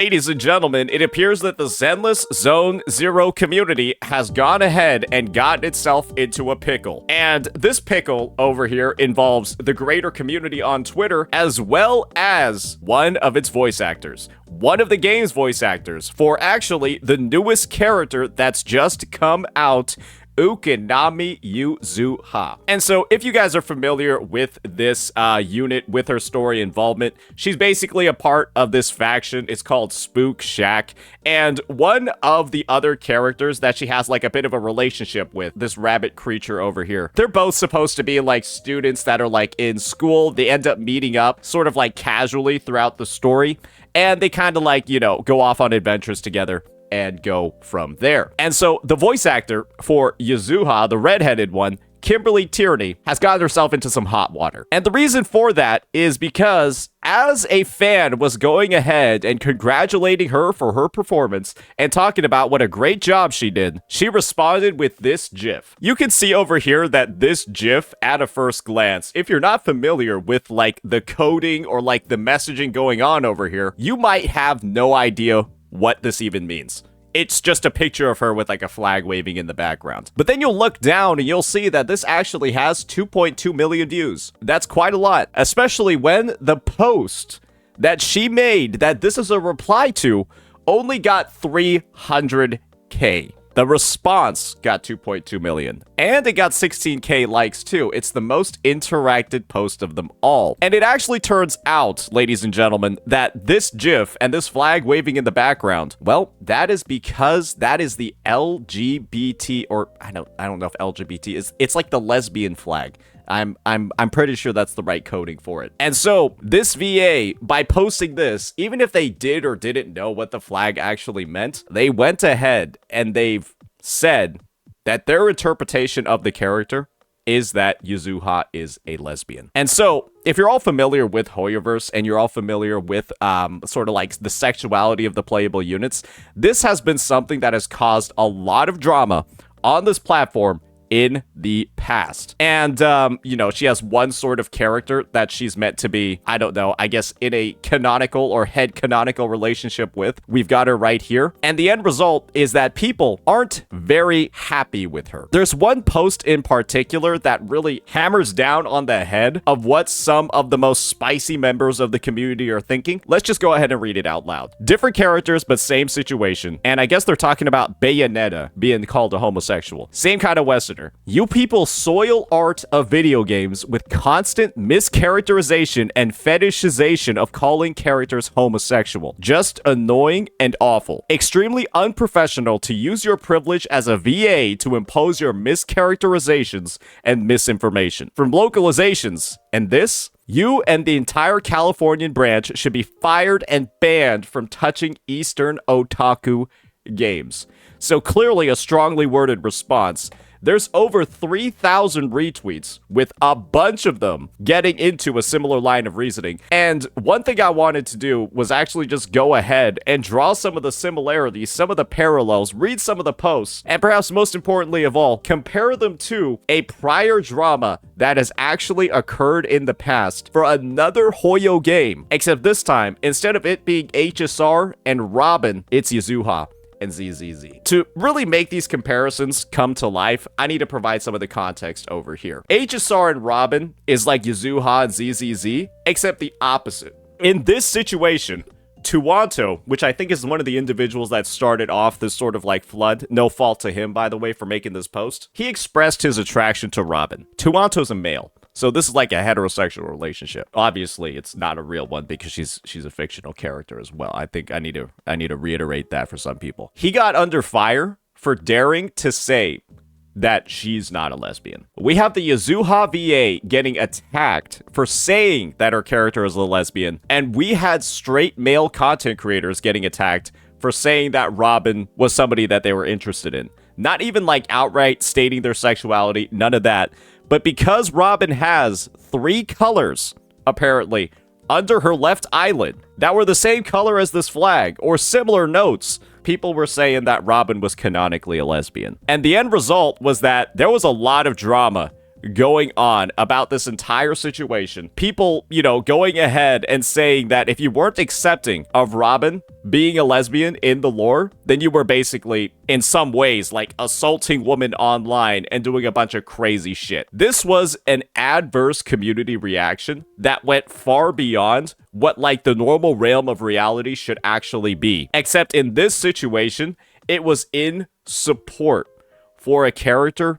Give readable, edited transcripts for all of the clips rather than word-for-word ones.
Ladies and gentlemen, it appears that the Zenless Zone Zero community has gone ahead and gotten itself into a pickle. And this pickle over here involves the greater community on Twitter, as well as one of its voice actors. One of the game's voice actors for actually the newest character that's just come out, Ukinami Yuzuha. And so if you guys are familiar with this unit, with her story involvement, she's basically a part of this faction. It's called Spook Shack. And one of the other characters that she has like a bit of a relationship with, this rabbit creature over here, they're both supposed to be like students that are like in school. They end up meeting up sort of like casually throughout the story. And they kind of like, you know, go off on adventures together and go from there. And so the voice actor for Yuzuha, the redheaded one, Kimberly Tierney, has gotten herself into some hot water. And the reason for that is because as a fan was going ahead and congratulating her for her performance and talking about what a great job she did, she responded with this GIF. You can see over here that this GIF, at a first glance, if you're not familiar with like the coding or like the messaging going on over here, you might have no idea what this even means. It's just a picture of her with like a flag waving in the background. But then you'll look down and you'll see that this actually has 2.2 million views. That's quite a lot, especially when the post that she made that this is a reply to only got 300K. The response got 2.2 million, and it got 16K likes too. It's the most interacted post of them all. And it actually turns out, ladies and gentlemen, that this GIF and this flag waving in the background, well, that is because that is the LGBT, or I don't know if LGBT is, it's like the lesbian flag. I'm pretty sure that's the right coding for it. And so this VA, by posting this, even if they did or didn't know what the flag actually meant, they went ahead and they've said that their interpretation of the character is that Yuzuha is a lesbian. And so if you're all familiar with Hoyoverse and you're all familiar with sort of like the sexuality of the playable units, this has been something that has caused a lot of drama on this platform in the past. And, you know, she has one sort of character that she's meant to be, I don't know, I guess in a canonical or head canonical relationship with. We've got her right here. And the end result is that people aren't very happy with her. There's one post in particular that really hammers down on the head of what some of the most spicy members of the community are thinking. Let's just go ahead and read it out loud. Different characters, but same situation. And I guess they're talking about Bayonetta being called a homosexual. Same kind of Westerner. You people soil art of video games with constant mischaracterization and fetishization of calling characters homosexual. Just annoying and awful. Extremely unprofessional to use your privilege as a VA to impose your mischaracterizations and misinformation. From localizations and this, you and the entire Californian branch should be fired and banned from touching Eastern otaku games. So clearly a strongly worded response. There's over 3,000 retweets, with a bunch of them getting into a similar line of reasoning. And one thing I wanted to do was actually just go ahead and draw some of the similarities, some of the parallels, read some of the posts, and perhaps most importantly of all, compare them to a prior drama that has actually occurred in the past for another Hoyo game. Except this time, instead of it being HSR and Robin, it's Yuzuha and ZZZ. To really make these comparisons come to life, I need to provide some of the context over here. HSR and Robin is like Yuzuha and ZZZ, except the opposite. In this situation, Tuanto, which I think is one of the individuals that started off this sort of like flood, no fault to him, by the way, for making this post, he expressed his attraction to Robin. Tuanto's a male. So this is like a heterosexual relationship. Obviously, it's not a real one because she's a fictional character as well. I think I need to reiterate that for some people. He got under fire for daring to say that she's not a lesbian. We have the Yuzuha VA getting attacked for saying that her character is a lesbian, and we had straight male content creators getting attacked for saying that Robin was somebody that they were interested in. Not even like outright stating their sexuality, none of that. But because Robin has 3 colors, apparently, under her left eyelid that were the same color as this flag, or similar notes, people were saying that Robin was canonically a lesbian. And the end result was that there was a lot of drama going on about this entire situation. People, going ahead and saying that if you weren't accepting of Robin being a lesbian in the lore, then you were basically, in some ways, like assaulting women online and doing a bunch of crazy shit. This was an adverse community reaction that went far beyond what like the normal realm of reality should actually be. Except in this situation, it was in support for a character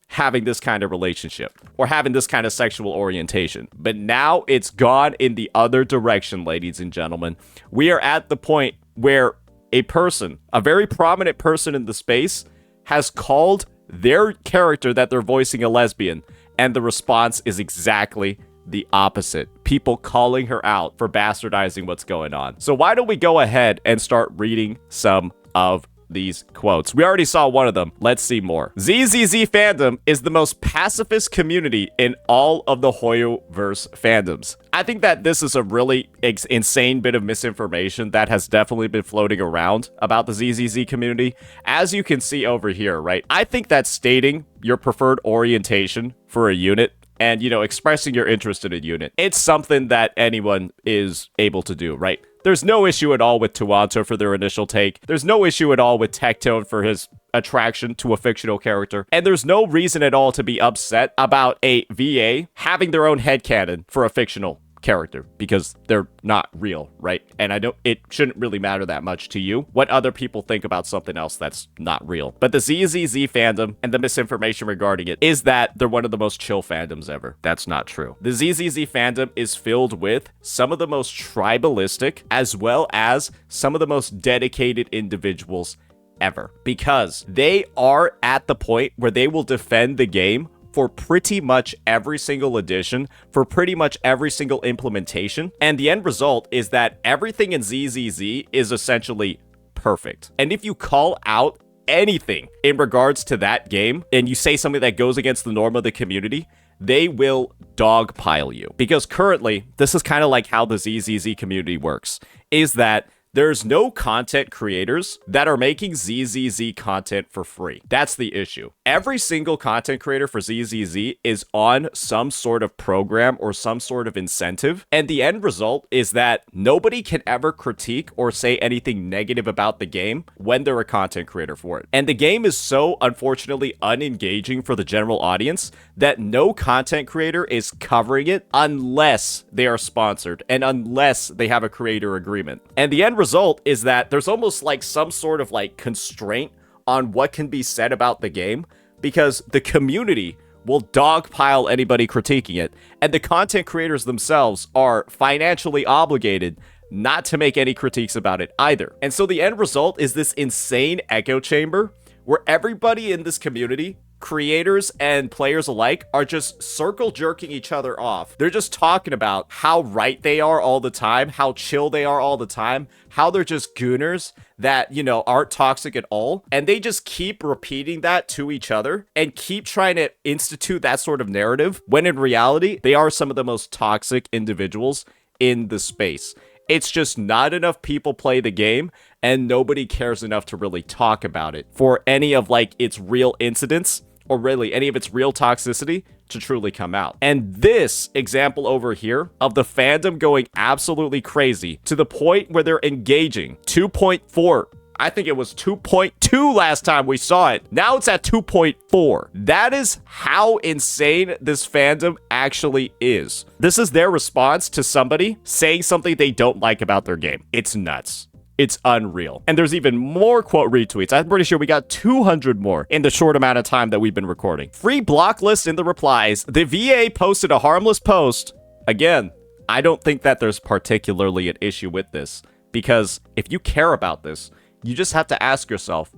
having this kind of relationship or having this kind of sexual orientation. But now it's gone in the other direction, ladies and gentlemen. We are at the point where a person, a very prominent person in the space, has called their character that they're voicing a lesbian, and the response is exactly the opposite. People calling her out for bastardizing what's going on. So why don't we go ahead and start reading some of these quotes. We already saw one of them. Let's see more. ZZZ fandom is the most pacifist community in all of the Hoyoverse fandoms. I think that this is a really insane bit of misinformation that has definitely been floating around about the ZZZ community. As you can see over here, right? I think that stating your preferred orientation for a unit and, expressing your interest in a unit, it's something that anyone is able to do, right? There's no issue at all with Tuanto for their initial take. There's no issue at all with Tectone for his attraction to a fictional character. And there's no reason at all to be upset about a VA having their own headcanon for a fictional character, because they're not real, right? And it shouldn't really matter that much to you what other people think about something else that's not real. But the ZZZ fandom and the misinformation regarding it is that they're one of the most chill fandoms ever. That's not true. The ZZZ fandom is filled with some of the most tribalistic as well as some of the most dedicated individuals ever, because they are at the point where they will defend the game for pretty much every single edition, for pretty much every single implementation. And the end result is that everything in ZZZ is essentially perfect. And if you call out anything in regards to that game, and you say something that goes against the norm of the community, they will dogpile you. Because currently, this is kind of like how the ZZZ community works, is that there's no content creators that are making ZZZ content for free. That's the issue. Every single content creator for ZZZ is on some sort of program or some sort of incentive. And the end result is that nobody can ever critique or say anything negative about the game when they're a content creator for it. And the game is so unfortunately unengaging for the general audience that no content creator is covering it unless they are sponsored and unless they have a creator agreement. And the end result is that there's almost like some sort of like constraint on what can be said about the game, because the community will dogpile anybody critiquing it, and the content creators themselves are financially obligated not to make any critiques about it either. And so the end result is this insane echo chamber where everybody in this community, creators and players alike, are just circle jerking each other off. They're just talking about how right they are all the time, how chill they are all the time, how they're just gooners that, aren't toxic at all. And they just keep repeating that to each other and keep trying to institute that sort of narrative, when in reality, they are some of the most toxic individuals in the space. It's just not enough people play the game, and nobody cares enough to really talk about it for any of like its real incidents, or really any of its real toxicity, to truly come out. And this example over here of the fandom going absolutely crazy to the point where they're engaging 2.4. I think it was 2.2 last time we saw it. Now it's at 2.4. That is how insane this fandom actually is. This is their response to somebody saying something they don't like about their game. It's nuts. It's unreal. And there's even more quote retweets. I'm pretty sure we got 200 more in the short amount of time that we've been recording. Free block list in the replies. The VA posted a harmless post. Again, I don't think that there's particularly an issue with this, because if you care about this, you just have to ask yourself,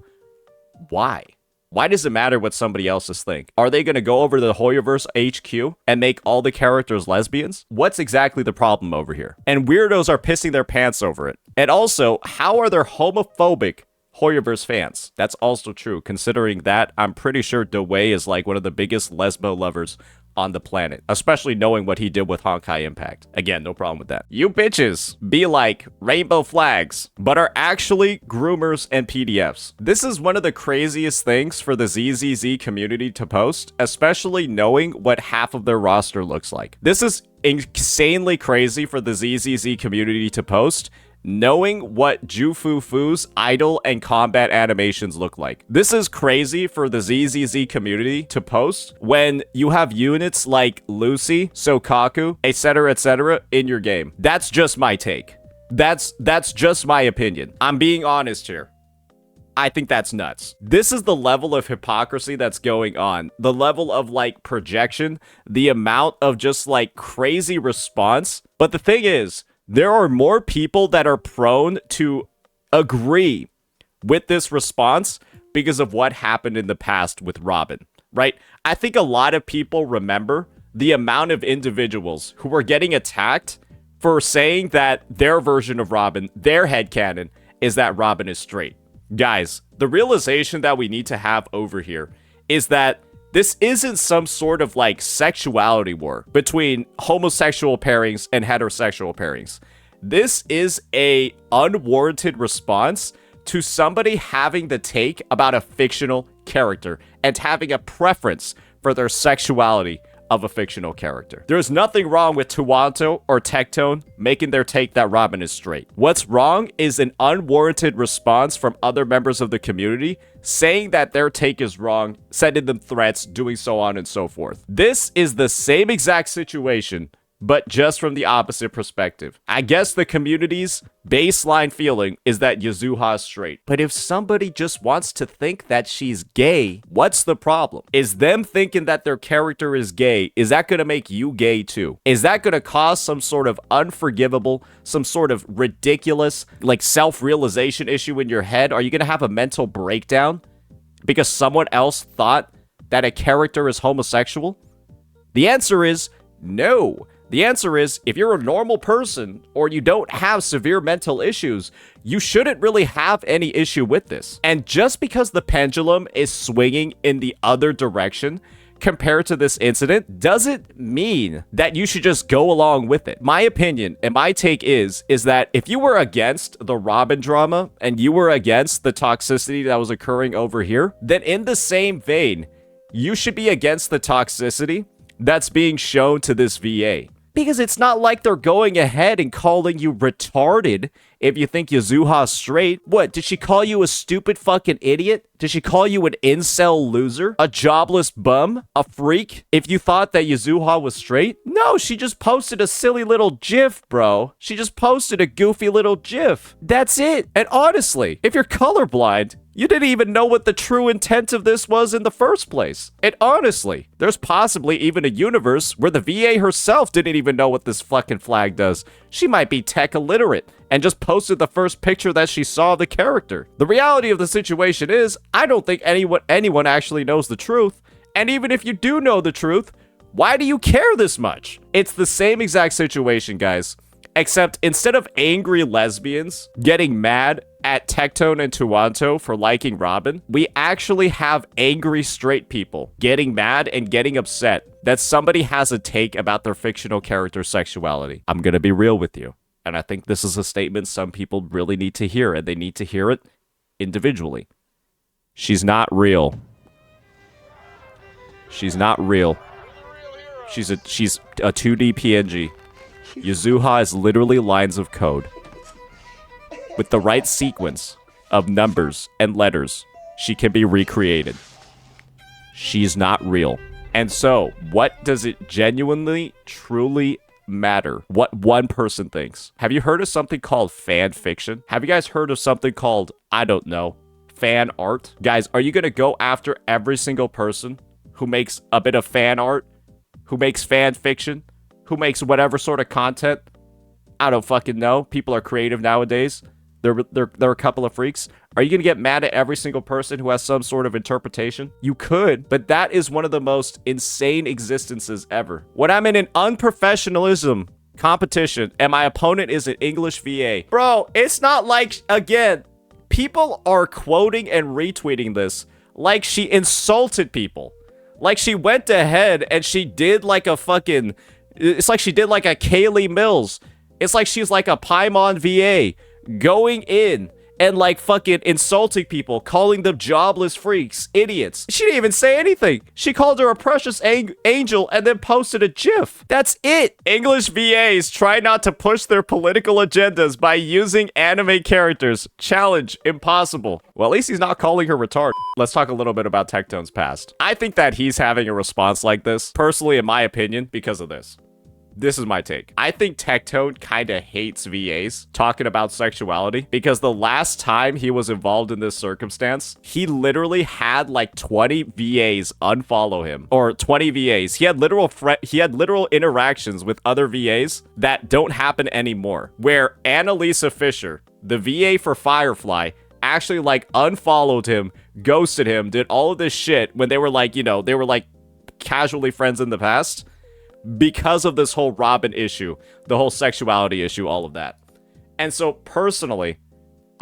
why? Why does it matter what somebody else's think? Are they going to go over to the Hoyoverse HQ and make all the characters lesbians? What's exactly the problem over here? And weirdos are pissing their pants over it. And also, how are there homophobic Hoyoverse fans? That's also true, considering that I'm pretty sure DeWay is like one of the biggest lesbo lovers on the planet, especially knowing what he did with Honkai Impact. Again, no problem with that. You bitches be like rainbow flags, but are actually groomers and PDFs. This is one of the craziest things for the ZZZ community to post, especially knowing what half of their roster looks like. This is insanely crazy for the ZZZ community to post, knowing what Jufufu's idle and combat animations look like. This is crazy for the ZZZ community to post when you have units like Lucy, Sokaku, etc., in your game. That's just my take. That's just my opinion. I'm being honest here. I think that's nuts. This is the level of hypocrisy that's going on. The level of like projection, the amount of just like crazy response. But the thing is, there are more people that are prone to agree with this response because of what happened in the past with Robin, right? I think a lot of people remember the amount of individuals who were getting attacked for saying that their version of Robin, their headcanon, is that Robin is straight. Guys, the realization that we need to have over here is that this isn't some sort of like sexuality war between homosexual pairings and heterosexual pairings. This is a unwarranted response to somebody having the take about a fictional character and having a preference for their sexuality of a fictional character. There's nothing wrong with Tuwanto or Tectone making their take that Robin is straight. What's wrong is an unwarranted response from other members of the community saying that their take is wrong, sending them threats, doing so on and so forth. This is the same exact situation, but just from the opposite perspective. I guess the community's baseline feeling is that Yuzuha is straight. But if somebody just wants to think that she's gay, what's the problem? Is them thinking that their character is gay, is that going to make you gay too? Is that going to cause some sort of unforgivable, some sort of ridiculous, like self-realization issue in your head? Are you going to have a mental breakdown because someone else thought that a character is homosexual? The answer is no. The answer is, if you're a normal person or you don't have severe mental issues, you shouldn't really have any issue with this. And just because the pendulum is swinging in the other direction compared to this incident doesn't mean that you should just go along with it. My opinion and my take is that if you were against the Robin drama and you were against the toxicity that was occurring over here, then in the same vein, you should be against the toxicity that's being shown to this VA. Because it's not like they're going ahead and calling you retarded if you think Yuzuha's straight. What, did she call you a stupid fucking idiot? Did she call you an incel loser? A jobless bum? A freak? If you thought that Yuzuha was straight? No, she just posted a silly little gif, bro. She just posted a goofy little gif. That's it. And honestly, if you're colorblind, you didn't even know what the true intent of this was in the first place. And honestly, there's possibly even a universe where the VA herself didn't even know what this fucking flag does. She might be tech illiterate and just posted the first picture that she saw of the character. The reality of the situation is, I don't think anyone actually knows the truth. And even if you do know the truth, why do you care this much? It's the same exact situation, guys. Except instead of angry lesbians getting mad at Tectone and Tuwanto for liking Robin, we actually have angry straight people getting mad and getting upset that somebody has a take about their fictional character's sexuality. I'm gonna be real with you. And I think this is a statement some people really need to hear, and they need to hear it individually. She's not real. She's not real. She's a 2D PNG. Yuzuha is literally lines of code. With the right sequence of numbers and letters, she can be recreated. She's not real. And so, what does it genuinely, truly matter what one person thinks? Have you heard of something called fan fiction? Have you guys heard of something called, I don't know, fan art? Guys, are you going to go after every single person who makes a bit of fan art, who makes fan fiction, who makes whatever sort of content? I don't fucking know. People are creative nowadays. They're a couple of freaks. Are you going to get mad at every single person who has some sort of interpretation? You could, but that is one of the most insane existences ever. When I'm in an unprofessionalism competition and my opponent is an English VA, bro, it's not like, again, people are quoting and retweeting this like she insulted people. Like, she went ahead and she did like a fucking... It's like she did like a Kaylee Mills. It's like she's like a Paimon VA going in and like fucking insulting people, calling them jobless freaks, idiots. She didn't even say anything. She called her a precious angel and then posted a GIF. That's it. English VAs try not to push their political agendas by using anime characters. Challenge impossible. Well, at least he's not calling her retarded. Let's talk a little bit about Tectone's past. I think that he's having a response like this, personally, in my opinion, because of this. This is my take. I think Tectone kind of hates VAs talking about sexuality because the last time he was involved in this circumstance, he literally had like 20 VAs unfollow him, or 20 VAs. He had literal interactions with other VAs that don't happen anymore, where Annalisa Fisher, the VA for Firefly, actually like unfollowed him, ghosted him, did all of this shit when they were like, you know, they were like casually friends in the past. Because of this whole Robin issue, the whole sexuality issue, all of that. And so, personally,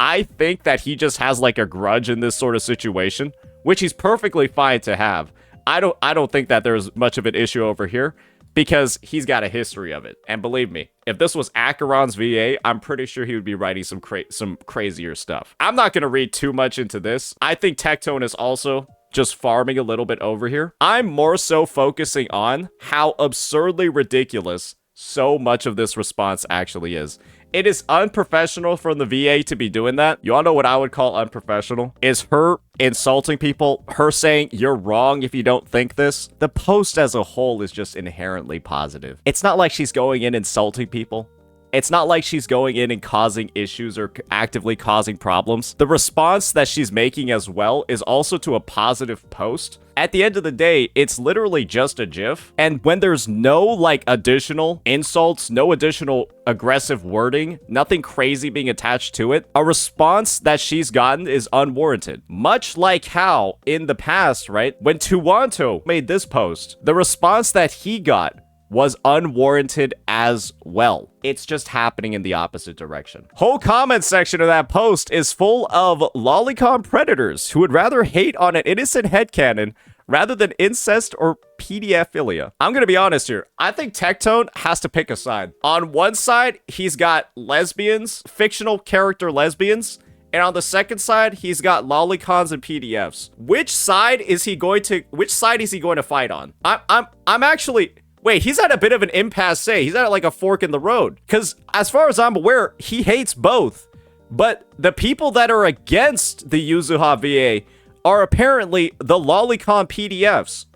I think that he just has, like, a grudge in this sort of situation, which he's perfectly fine to have. I don't think that there's much of an issue over here, because he's got a history of it. And believe me, if this was Acheron's VA, I'm pretty sure he would be writing some crazier stuff. I'm not going to read too much into this. I think Tectone is also just farming a little bit over here. I'm more so focusing on how absurdly ridiculous so much of this response actually is. It is unprofessional from the VA to be doing that. You all know what I would call unprofessional? Is her insulting people, her saying, you're wrong if you don't think this. The post as a whole is just inherently positive. It's not like she's going in insulting people. It's not like she's going in and causing issues or actively causing problems. The response that she's making as well is also to a positive post. At the end of the day, it's literally just a GIF. And when there's no like additional insults, no additional aggressive wording, nothing crazy being attached to it, a response that she's gotten is unwarranted. Much like how in the past, right, when Tuwanto made this post, the response that he got was unwarranted as well. It's just happening in the opposite direction. Whole comment section of that post is full of lolicon predators who would rather hate on an innocent headcanon rather than incest or pedophilia. I'm gonna be honest here. I think Tectone has to pick a side. On one side, he's got lesbians, fictional character lesbians, and on the second side, he's got lolicons and PDFs. Which side is he going to fight on? I'm actually... Wait, he's at a bit of an impasse. He's at like a fork in the road. Because as far as I'm aware, he hates both. But the people that are against the Yuzuha VA are apparently the lolicon PDFs.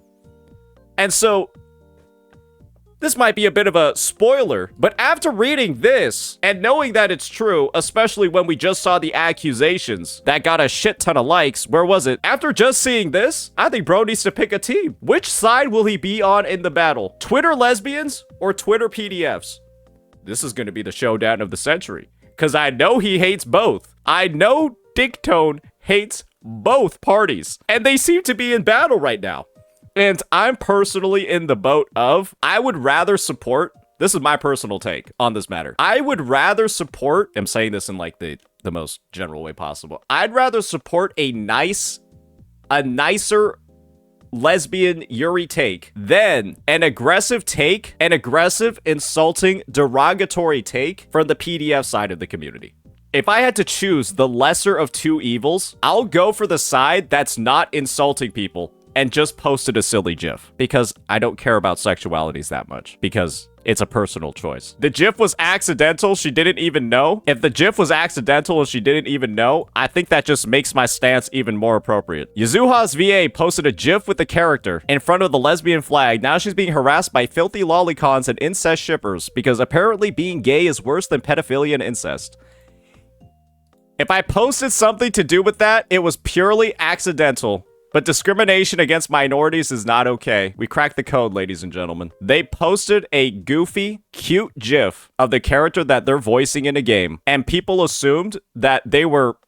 And so, this might be a bit of a spoiler, but after reading this and knowing that it's true, especially when we just saw the accusations that got a shit ton of likes, where was it? After just seeing this, I think bro needs to pick a team. Which side will he be on in the battle? Twitter lesbians or Twitter PDFs? This is going to be the showdown of the century, because I know he hates both. I know Tectone hates both parties, and they seem to be in battle right now. And I'm personally in the boat of, I would rather support, this is my personal take on this matter. I would rather support, I'm saying this in like the most general way possible. I'd rather support a nicer lesbian Yuri take than an aggressive take, an aggressive, insulting, derogatory take from the PDF side of the community. If I had to choose the lesser of two evils, I'll go for the side that's not insulting people and just posted a silly GIF, because I don't care about sexualities that much, because it's a personal choice. The GIF was accidental, she didn't even know. If the GIF was accidental and she didn't even know, I think that just makes my stance even more appropriate. Yuzuha's VA posted a GIF with the character in front of the lesbian flag. Now she's being harassed by filthy lolicons and incest shippers, because apparently being gay is worse than pedophilia and incest. If I posted something to do with that, it was purely accidental. But discrimination against minorities is not okay. We cracked the code, ladies and gentlemen. They posted a goofy, cute GIF of the character that they're voicing in a game, and people assumed that they were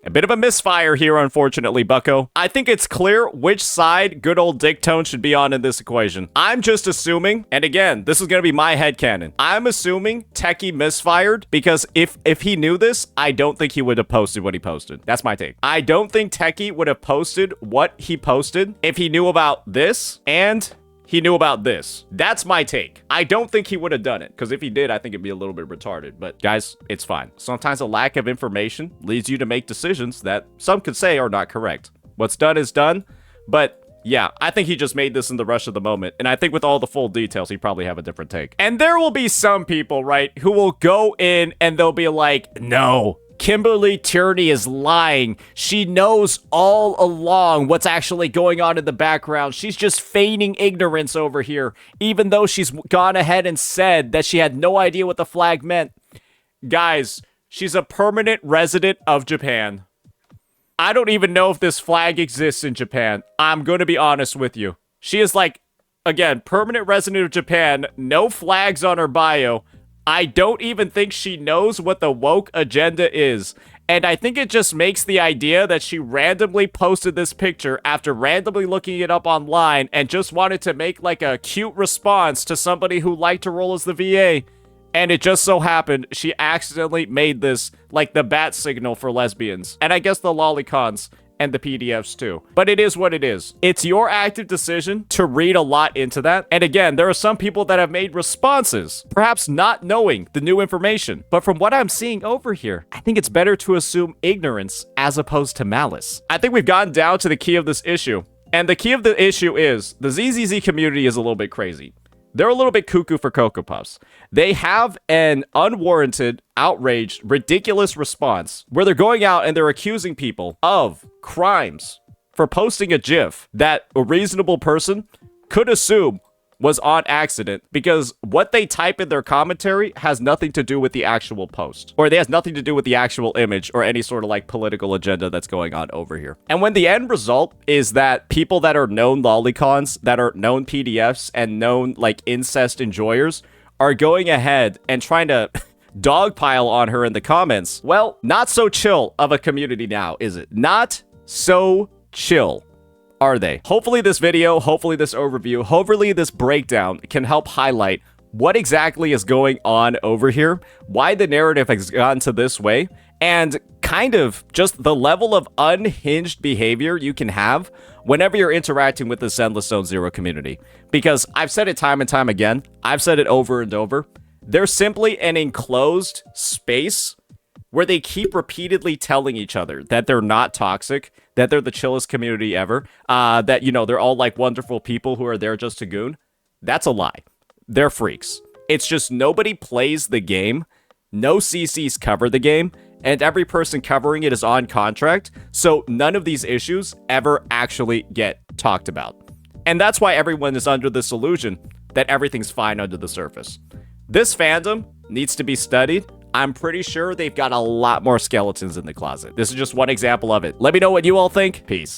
A bit of a misfire here, unfortunately, bucko. I think it's clear which side good old Tectone should be on in this equation. I'm just assuming, and again, this is going to be my headcanon. I'm assuming Techie misfired because if he knew this, I don't think he would have posted what he posted. That's my take. I don't think Techie would have posted what he posted if he knew about this and he knew about this. That's my take. I don't think he would have done it, because if he did, I think it'd be a little bit retarded. But guys, it's fine. Sometimes a lack of information leads you to make decisions that some could say are not correct. What's done is done, but yeah, I think he just made this in the rush of the moment, and I think with all the full details, he'd probably have a different take. And there will be some people, right, who will go in and they'll be like, no, Kimberly Tierney is lying. She knows all along what's actually going on in the background. She's just feigning ignorance over here, even though she's gone ahead and said that she had no idea what the flag meant. Guys, she's a permanent resident of Japan. I don't even know if this flag exists in Japan. I'm going to be honest with you. She is like, again, permanent resident of Japan, no flags on her bio. I don't even think she knows what the woke agenda is. And I think it just makes the idea that she randomly posted this picture after randomly looking it up online and just wanted to make like a cute response to somebody who liked to roll as the VA. And it just so happened she accidentally made this like the bat signal for lesbians. And I guess the lolicons and the PDFs too. But it is what it is. It's your active decision to read a lot into that. And again, there are some people that have made responses, perhaps not knowing the new information. But from what I'm seeing over here, I think it's better to assume ignorance as opposed to malice. I think we've gotten down to the key of this issue. And the key of the issue is the ZZZ community is a little bit crazy. They're a little bit cuckoo for Cocoa Puffs. They have an unwarranted, outraged, ridiculous response where they're going out and they're accusing people of crimes for posting a GIF that a reasonable person could assume was on accident because what they type in their commentary has nothing to do with the actual post, or it has nothing to do with the actual image or any sort of like political agenda that's going on over here. And when the end result is that people that are known lolicons, that are known PDFs and known like incest enjoyers are going ahead and trying to dogpile on her in the comments, well, not so chill of a community now, is it? Not so chill, are they? Hopefully this video, hopefully this overview, hopefully this breakdown can help highlight what exactly is going on over here, why the narrative has gotten to this way, and kind of just the level of unhinged behavior you can have whenever you're interacting with the Endless Zone Zero community. Because I've said it time and time again, I've said it over and over, they're simply an enclosed space where they keep repeatedly telling each other that they're not toxic, that they're the chillest community ever, that, you know, they're all like wonderful people who are there just to goon. That's a lie. They're freaks. It's just nobody plays the game, no CCs cover the game, and every person covering it is on contract, so none of these issues ever actually get talked about. And that's why everyone is under this illusion that everything's fine under the surface. This fandom needs to be studied. I'm pretty sure they've got a lot more skeletons in the closet. This is just one example of it. Let me know what you all think. Peace.